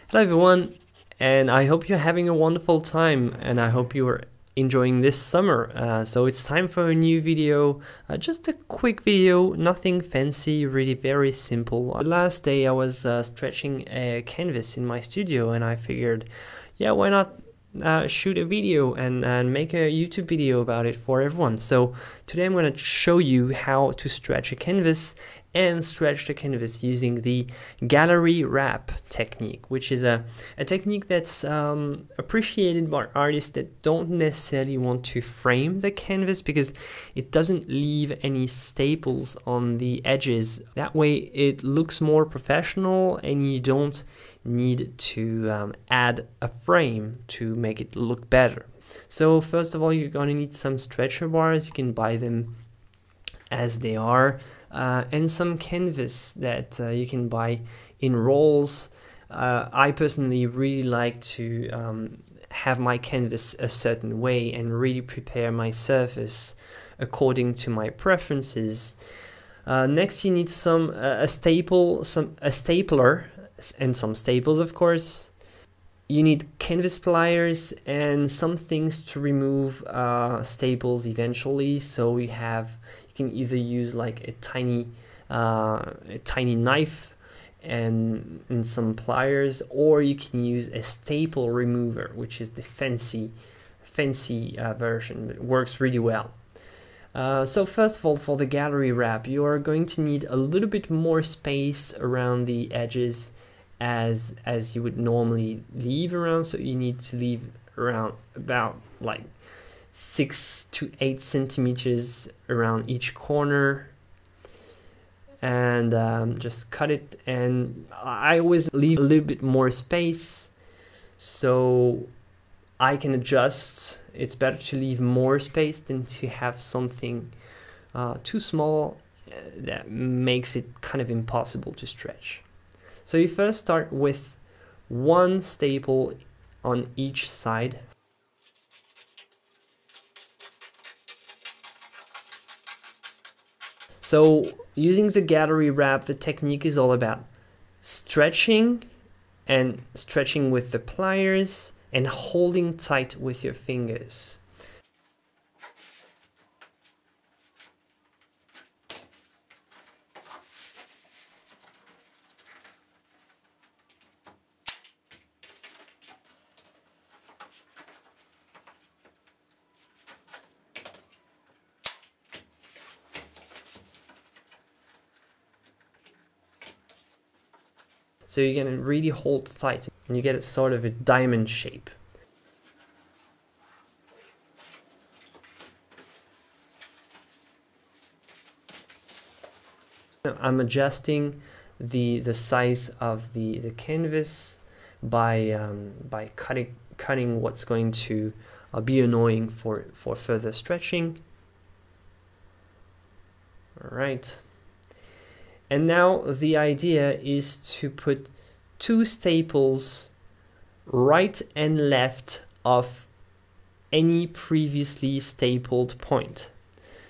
Hello everyone, and I hope you're having a wonderful time, and I hope you are enjoying this summer. So it's time for a new video, just a quick video, nothing fancy, really very simple. The last day I was stretching a canvas in my studio, and I figured, yeah, why not shoot a video and make a YouTube video about it for everyone. So today I'm going to show you how to stretch a canvas and stretch the canvas using the gallery wrap technique, which is a technique that's appreciated by artists that don't necessarily want to frame the canvas because it doesn't leave any staples on the edges. That way it looks more professional and you don't need to add a frame to make it look better. So first of all, you're going to need some stretcher bars. You can buy them as they are. And some canvas that you can buy in rolls. I personally really like to have my canvas a certain way and really prepare my surface according to my preferences. Next, you need a stapler, and some staples, of course. You need canvas pliers and some things to remove staples eventually. So you can either use like a tiny knife and some pliers, or you can use a staple remover, which is the fancy version. It works really well. So first of all, for the gallery wrap, you are going to need a little bit more space around the edges as you would normally leave around. So you need to leave around about like 6 to 8 centimeters around each corner, and just cut it. And I always leave a little bit more space so I can adjust. It's better to leave more space than to have something too small that makes it kind of impossible to stretch. So you first start with one staple on each side. So using the gallery wrap, the technique is all about stretching with the pliers and holding tight with your fingers. So you're going to really hold tight and you get it sort of a diamond shape. I'm adjusting the size of the canvas by cutting what's going to be annoying for further stretching. All right. And now the idea is to put 2 staples right and left of any previously stapled point.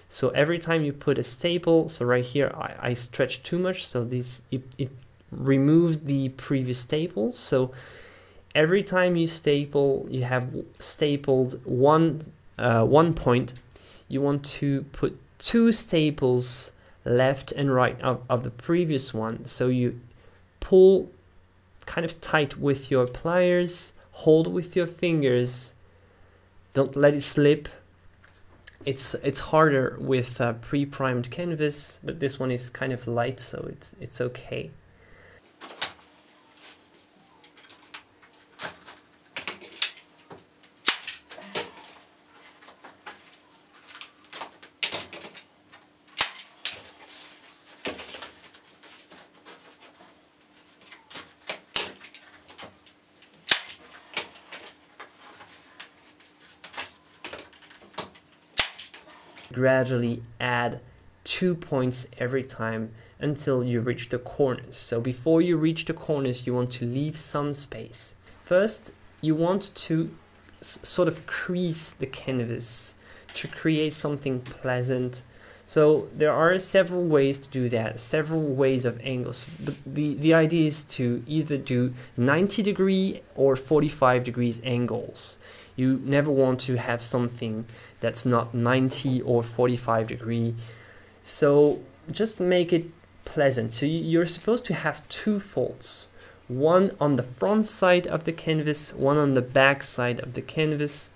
So every time you put a staple, so right here I stretched too much, so it removed the previous staples. So every time you staple, you have stapled one point, you want to put 2 staples left and right of the previous one. So you pull kind of tight with your pliers, hold with your fingers, don't let it slip. It's harder with pre-primed canvas, but this one is kind of light, so it's okay. Gradually add 2 points every time until you reach the corners. So before you reach the corners, you want to leave some space. First, you want to sort of crease the canvas to create something pleasant, So there are several ways to do that, several ways of angles. But the idea is to either do 90-degree or 45 degrees angles. You never want to have something that's not 90 or 45 degree. So just make it pleasant. So you're supposed to have two folds, one on the front side of the canvas, one on the back side of the canvas.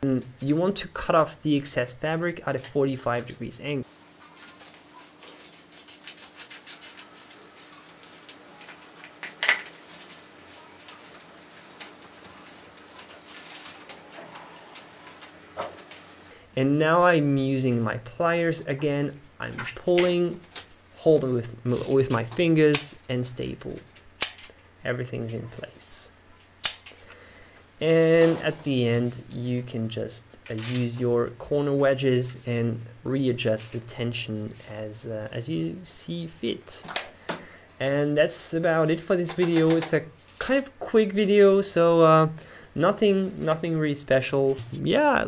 And you want to cut off the excess fabric at a 45 degrees angle. And now I'm using my pliers again. I'm pulling, holding with my fingers and staple. Everything's in place. And at the end, you can just use your corner wedges and readjust the tension as you see fit. And that's about it for this video. It's a kind of quick video, so nothing really special. Yeah,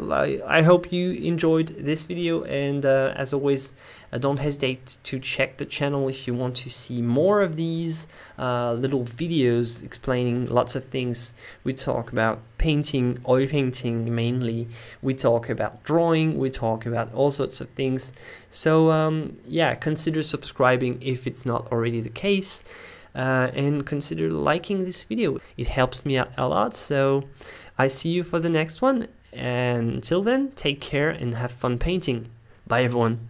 I hope you enjoyed this video, and as always, don't hesitate to check the channel if you want to see more of these little videos explaining lots of things. We talk about painting, oil painting mainly, we talk about drawing, we talk about all sorts of things. So yeah, consider subscribing if it's not already the case. And consider liking this video. It helps me out a lot. So I see you for the next one, and until then, take care and have fun painting. Bye everyone.